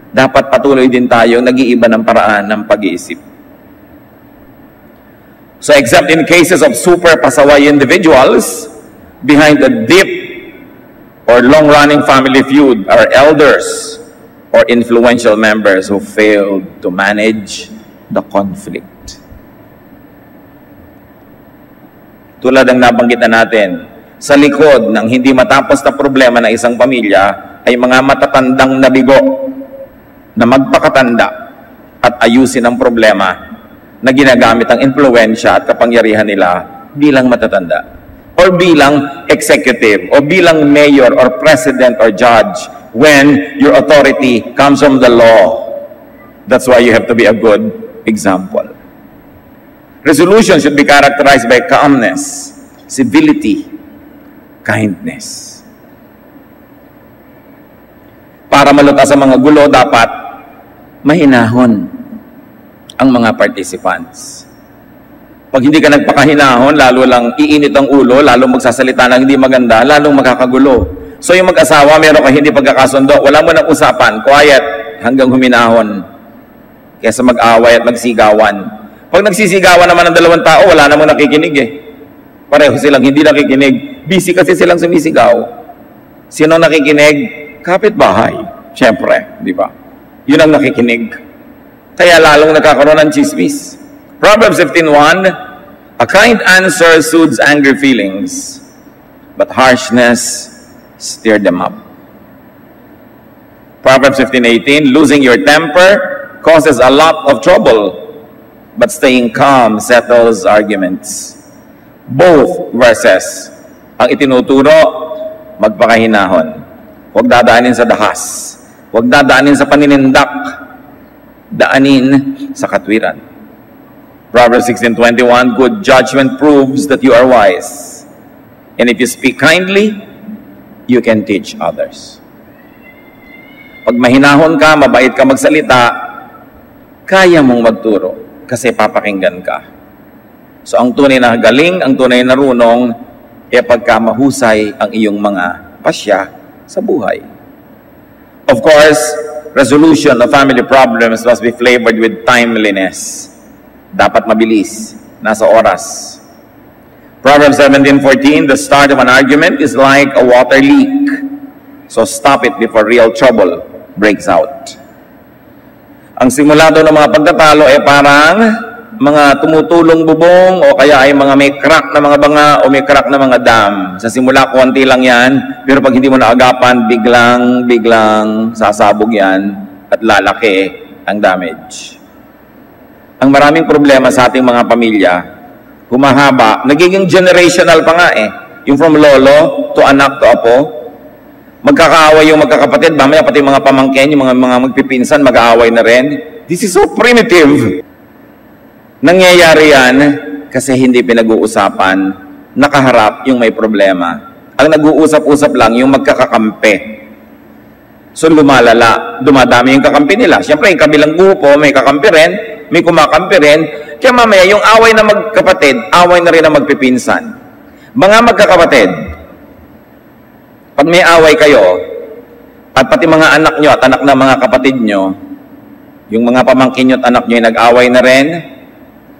Dapat patuloy din tayo, nag-iiba ng paraan ng pag-iisip. So except in cases of super pasaway individuals, behind a deep or long-running family feud are elders or influential members who failed to manage the conflict. Tulad ng nabanggit natin, sa likod ng hindi matapos na problema ng isang pamilya ay mga matatandang nabigo na magpakatanda at ayusin ang problema na ginagamit ang impluwensya at kapangyarihan nila bilang matatanda or bilang executive o bilang mayor or president or judge when your authority comes from the law. That's why you have to be a good example. Resolution should be characterized by calmness, civility, kindness. Para malutas sa mga gulo, dapat mahinahon ang mga participants. Pag hindi ka nagpakahinahon, lalo lang iinit ang ulo, lalo magsasalita ng hindi maganda, lalong makakagulo. So yung mag-asawa, meron ka hindi pagkakasundo, wala mo nang usapan, quiet, hanggang huminahon. Kaysa mag-away at magsigawan. Pag nagsisigawan naman ng dalawang tao, wala namang nakikinig eh. Pareho silang hindi nakikinig. Busy kasi silang sumisigaw. Sino nakikinig? Kapitbahay. Siyempre, di ba? Yun ang nakikinig. Kaya lalong nagkakaroon ng chismis. Proverbs 15:1, a kind answer soothes angry feelings, but harshness stir them up. Proverbs 15:18, losing your temper causes a lot of trouble, but staying calm settles arguments. Both verses ang itinuturo, magpakahinahon. Huwag dadaanin sa dahas. Huwag dadaanin sa paninindak. Daanin sa katwiran. Proverbs 16:21, good judgment proves that you are wise. And if you speak kindly, you can teach others. Pag mahinahon ka, mabait ka magsalita, kaya mong magturo kasi papakinggan ka. So ang tunay na galing, ang tunay na runong, pagka mahusay ang iyong mga pasya sa buhay. Of course, resolution of family problems must be flavored with timeliness. Dapat mabilis, nasa oras. Proverbs 17:14, the start of an argument is like a water leak. So stop it before real trouble breaks out. Ang simula daw ng mga pagtatalo ay parang mga tumutulong bubong o kaya ay mga may crack na mga banga o may crack na mga dam. Sa simula, konti lang yan, pero pag hindi mo naagapan, biglang sasabog yan at lalaki ang damage. Ang maraming problema sa ating mga pamilya, humahaba, nagiging generational pa nga eh. Yung from lolo to anak to apo, magkakaaway yung magkakapatid, mamaya pati mga pamangkin, yung mga magpipinsan, mag-aaway na rin. This is so primitive. Nangyayari yan kasi hindi pinag-uusapan, nakaharap yung may problema. Ang nag-uusap-usap lang yung magkakakampi. So lumalala, dumadami yung kakampi nila. Siyempre, yung kabilang grupo, may kakampi rin, may kumakampi rin. Kaya mamaya, yung away na magkapatid, away na rin ang magpipinsan. Mga magkakapatid, pag may away kayo, at pati mga anak nyo at anak ng mga kapatid nyo, yung mga pamangkin nyo at anak nyo ay nag-away na rin,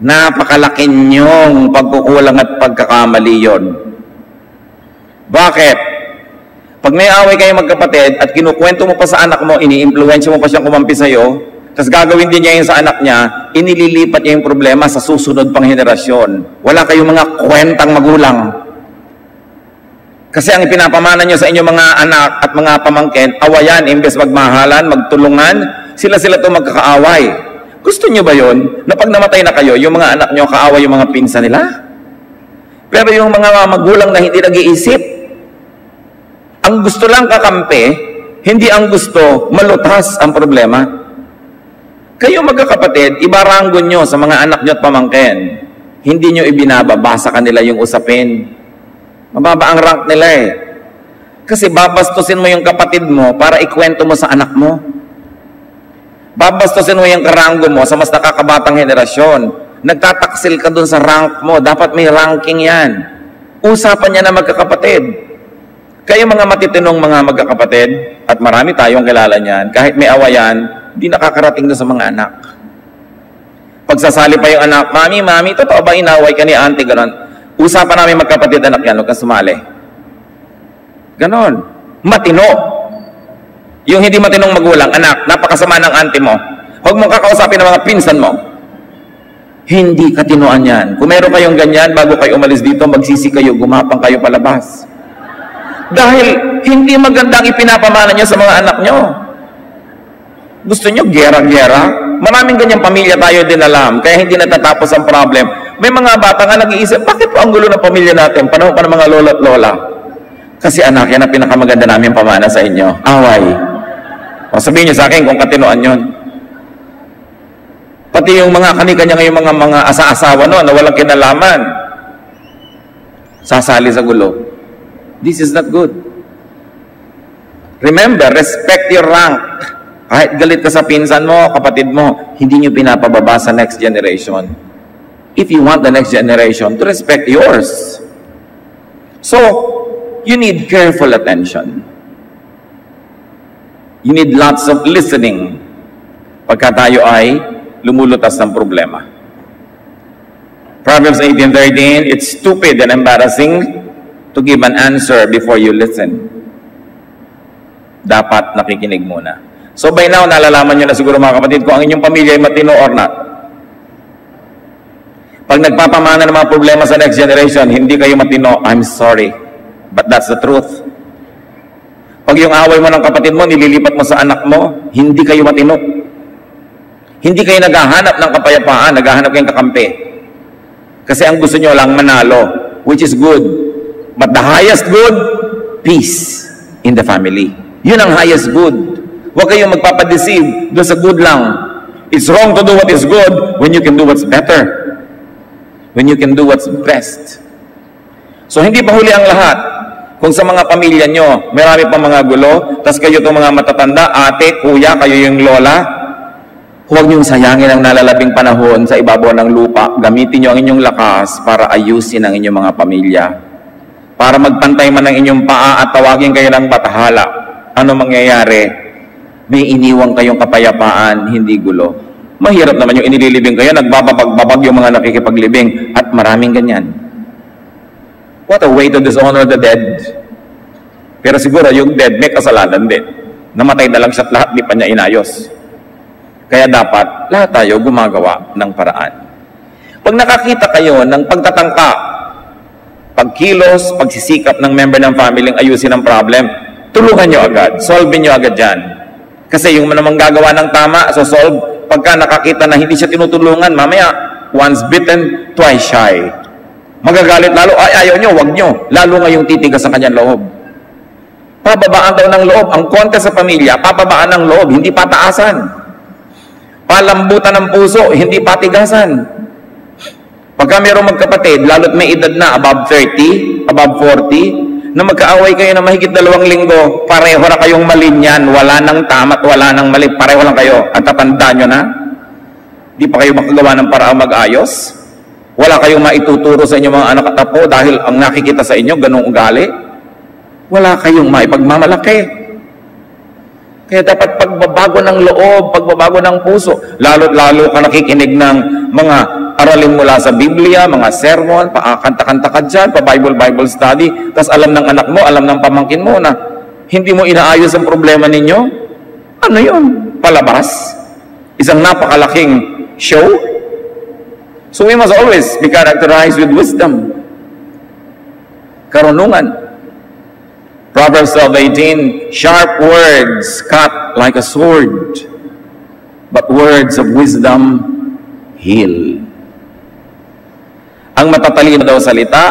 napakalaki nyong pagkukulang at pagkakamali yon. Bakit? Pag may away kayo magkapatid at kinukwento mo pa sa anak mo, ini-influensya mo pa siyang kumampi sa'yo, tapos gagawin din niya yun sa anak niya, inililipat niya yung problema sa susunod pang henerasyon. Wala kayong mga kwentang magulang. Kasi ang ipinapamana niyo sa inyong mga anak at mga pamangkin, awayan, imbes magmahalan, magtulungan, sila-sila ito magkakaaway. Gusto niyo ba yun? Na pag namatay na kayo, yung mga anak niyo kaaway yung mga pinsan nila? Pero yung mga magulang na hindi nag-iisip, ang gusto lang kakampi, hindi ang gusto malutas ang problema. Kayo magkakapatid, ibaranggon nyo sa mga anak nyo at pamangkin. Hindi nyo ibinababa sa kanila yung usapin. Mababa ang rank nila eh. Kasi babastusin mo yung kapatid mo para ikwento mo sa anak mo. Babastusin mo yung karanggo mo sa mas nakakabatang henerasyon. Nagtataksil ka dun sa rank mo. Dapat may ranking yan. Usapan niya na magkakapatid. Kayo mga matitinong mga magkakapatid, at marami tayong kilala niyan, kahit may awayan, di nakakarating doon sa mga anak. Pagsasali pa yung anak, Mami, totoo ba inaway ka ni auntie? Ganon. Usapan namin magkapatid anak yan, huwag kang sumali. Ganon. Matino. Yung hindi matinong magulang, anak, napakasama ng auntie mo. Huwag mong kakausapin ng mga pinsan mo. Hindi katinoan yan. Kung meron kayong ganyan, bago kayo umalis dito, magsisi kayo, gumapang kayo palabas. Dahil hindi magandang ipinapamana nyo sa mga anak nyo. Gusto nyo, gera-gera? Maraming ganyang pamilya tayo din alam, kaya hindi natatapos ang problem. May mga bata nga nag-iisip, bakit po ang gulo ng pamilya natin? Panahon pa ng mga lolo at lola. Kasi anak, yan ang pinakamaganda namin pamana sa inyo. Away. O sabihin nyo sa akin kung katinoan yun. Pati yung mga kani-kanya ngayong mga asa-asawa no, na walang kinalaman, sasali sa gulo. This is not good. Remember, respect your rank. Kahit galit ka sa pinsan mo, kapatid mo, hindi nyo pinapababa sa next generation. If you want the next generation to respect yours. So, you need careful attention. You need lots of listening pagka tayo ay lumulutas ng problema. Proverbs 18:13, it's stupid and embarrassing to give an answer before you listen. Dapat nakikinig muna. So by now, nalalaman nyo na siguro mga kapatid kung ang inyong pamilya ay matino or not. Pag nagpapamana ng mga problema sa next generation, hindi kayo matino, I'm sorry. But that's the truth. Pag yung away mo ng kapatid mo, nililipat mo sa anak mo, hindi kayo matino. Hindi kayo naghahanap ng kapayapaan, naghahanap kayong kakampi. Kasi ang gusto nyo lang manalo, which is good. But the highest good, peace in the family. Yun ang highest good. Huwag kayong magpapadeceive doon sa good lang. It's wrong to do what is good when you can do what's better. When you can do what's best. So hindi pa huli ang lahat. Kung sa mga pamilya nyo, marami pa mga gulo, tas kayo itong mga matatanda, ate, kuya, kayo yung lola, huwag niyong sayangin ang nalalabing panahon sa ibabaw ng lupa. Gamitin niyo ang inyong lakas para ayusin ang inyong mga pamilya. Para magpantay man ang inyong paa at tawagin kayo ng batahala. Ano mangyayari? May iniwang kayong kapayapaan, hindi gulo. Mahirap naman yung inililibing kayo, nagbababag yung mga nakikipaglibing, at maraming ganyan. What a way to dishonor the dead. Pero siguro yung dead may kasalanan din. Namatay na lang siya at lahat, di pa niya inayos. Kaya dapat lahat tayo gumagawa ng paraan. Pag nakakita kayo ng pagtatangka, pagkilos, pagsisikap ng member ng family ayusin ang problem, tulungan nyo agad, solve nyo agad yan. Kasi yung namang gagawa ng tama, so solve, pagka nakakita na hindi siya tinutulungan, mamaya, once bitten, twice shy. Magagalit lalo, ay ayaw nyo, wag nyo. Lalo ngayong titigas ang kanyang loob. Pababaan daw ng loob. Ang konte sa pamilya, pababaan ng loob, hindi pataasan. Palambutan ng puso, hindi patigasan. Pagka mayroong magkapatid, lalo't may edad na, above 30, above 40, na magkaaway kayo na mahigit 2 linggo, pareho na kayong malinyan, wala nang tama at wala nang mali, pareho lang kayo, at tatanda nyo na. Di pa kayo makagawa ng paraan mag-ayos? Wala kayong maituturo sa inyong mga anak at apo dahil ang nakikita sa inyo, ganung ugali? Wala kayong maipagmamalaki. Kaya dapat pagbabago ng loob, pagbabago ng puso, lalo ka nakikinig ng mga aralin mula sa Biblia, mga sermon, pakanta-kanta ka dyan, pa-Bible study, tapos alam ng anak mo, alam ng pamangkin mo na hindi mo inaayos ang problema ninyo. Ano yun? Palabas? Isang napakalaking show? So we must always be characterized with wisdom. Karunungan. Proverbs 12:18, sharp words cut like a sword, but words of wisdom heal. Ang matatalino daw salita,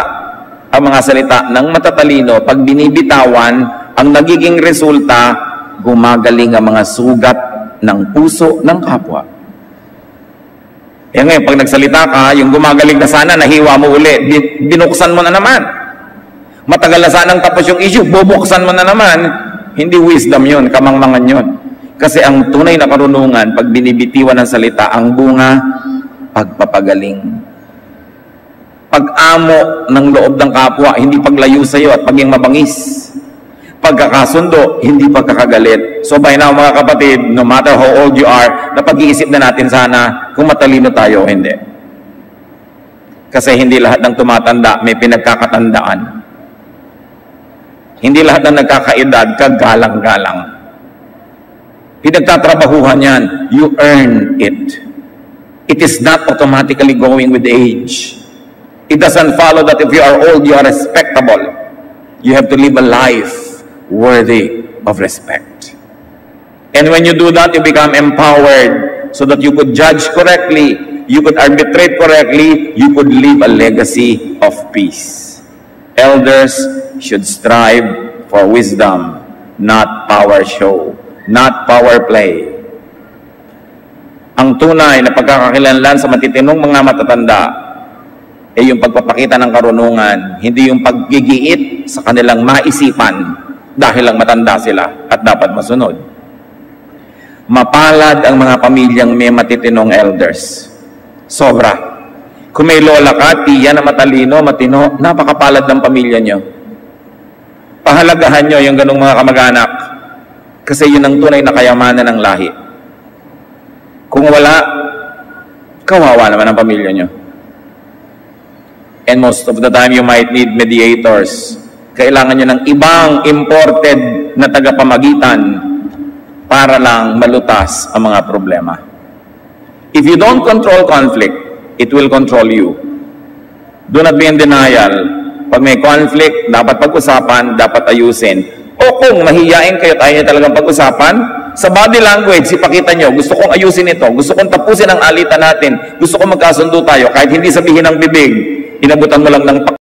ang mga salita ng matatalino, pag binibitawan, ang nagiging resulta, gumagaling ang mga sugat ng puso ng kapwa. Ngayon, pag nagsalita ka, yung gumagaling na sana, nahiwa mo uli, binuksan mo na naman. Matagal na sanang tapos yung issue, bubuksan mo na naman. Hindi wisdom yun, kamangmangan yun. Kasi ang tunay na karunungan, pag binibitiwan ng salita, ang bunga, pagpapagaling. Pag-amo ng loob ng kapwa, hindi paglayo sa iyo at paging mabangis. Pagkakasundo, hindi pagkakagalit. So by now, mga kapatid, no matter how old you are, napag-iisip na natin sana kung matalino tayo o hindi. Kasi hindi lahat ng tumatanda may pinagkakatandaan. Hindi lahat ng nagkakaedad kagalang-galang. Pinagtatrabahuhan yan. You earn it. It is not automatically going with age. It doesn't follow that if you are old, you are respectable. You have to live a life worthy of respect. And when you do that, you become empowered so that you could judge correctly, you could arbitrate correctly, you could leave a legacy of peace. Elders should strive for wisdom, not power show, not power play. Ang tunay na pagkakakilanlan sa matitinong mga matatanda ay yung pagpapakita ng karunungan, hindi yung paggigiit sa kanilang maisipan dahil lang matanda sila at dapat masunod. Mapalad ang mga pamilyang may matitinong elders. Sobra. Kung may lola ka, tiya na matalino, matino, napakapalad ng pamilya nyo. Pahalagahan nyo yung ganong mga kamag-anak kasi yun ang tunay na kayamanan ng lahi. Kung wala, kawawa naman ang pamilya nyo. And most of the time, you might need mediators. Kailangan nyo ng ibang imported na tagapamagitan para lang malutas ang mga problema. If you don't control conflict, it will control you. Do not be in denial. Pag may conflict, dapat pag-usapan, dapat ayusin. O kung mahiyain kayo, tayo nyo talagang pag-usapan, sa body language, ipakita nyo, gusto kong ayusin ito, gusto kong tapusin ang alitan natin, gusto kong magkasundo tayo, kahit hindi sabihin ng bibig, inabutan mo lang ng